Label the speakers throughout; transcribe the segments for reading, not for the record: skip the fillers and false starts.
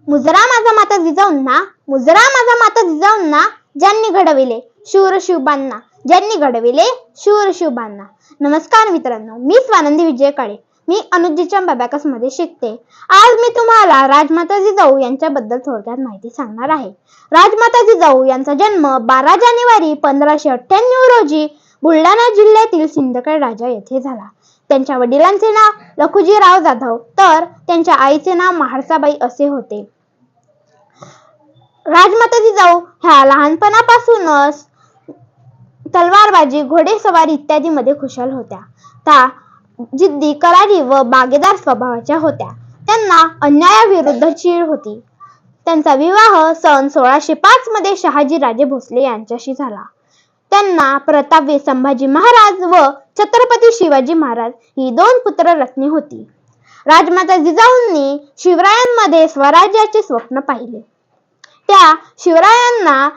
Speaker 1: मुजरा माझा माता जिजाऊंना, मुजरा माझा माता जिजाऊंना, ज्यांनी घडविले शूर शिवबांना, ज्यांनी घडविले शूर शिवबांना. नमस्कार मित्रांनो, मी स्वानंदी विजय काळे. मी अनुजीच्या अबॅकस मध्ये शिकते. आज मी तुम्हाला राजमाता जिजाऊ यांच्याबद्दल थोडक्यात माहिती सांगणार आहे. राजमाता जिजाऊ यांचा जन्म 12 जानेवारी 1598 रोजी बुलढाणा जिल्ह्यातील सिंदखेड राजा येथे झाला. त्यांच्या वडिलांचे नाव लखुजीराव जाधव तर त्यांच्या आईचे नाव महाळसाबाई असे होते. राजमाता जिजाऊ ह्या लहानपणापासूनच तलवारबाजी, घोडेस्वारी इत्यादी मध्ये खुशाल होत्या. त्या जिद्दी, करारी व बागेदार स्वभावाच्या होत्या. त्यांना अन्यायाविरुद्ध चीड होती. त्यांचा विवाह सन 1605 मध्ये शहाजी राजे भोसले यांच्याशी झाला. त्यांना प्रतापवीर संभाजी महाराज व छत्रपती शिवाजी महाराज ही 2 पुत्ररत्ने होती. राजमाता जिजाऊंनी शिवरायांमध्ये स्वराज्याचे स्वप्न पाहिले. त्या शिवरायांना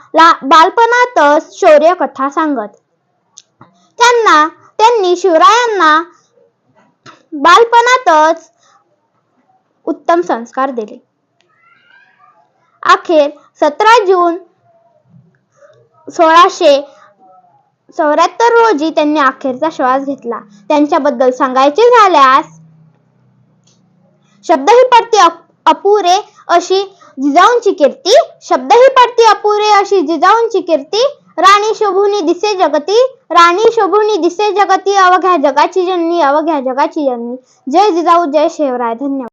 Speaker 1: बालपणातच शौर्य कथा सांगत. त्यांनी शिवरायांना बालपणातच उत्तम संस्कार दिले. अखेर 17 जून 1674 रोजी त्यांनी अखेरचा श्वास घेतला. त्यांच्याबद्दल सांगायचे झाल्यास शब्दही पडते अपुरे अशी जिजाऊंची कीर्ती, शब्दही पडते अपुरे अशी जिजाऊंची कीर्ती. राणी शोभुनी दिसे जगती, राणी शोभुनी दिसे जगती, अवघ्या जगाची जननी, अवघ्या जगाची जननी. जय जिजाऊ, जय शिवराय. धन्यवाद.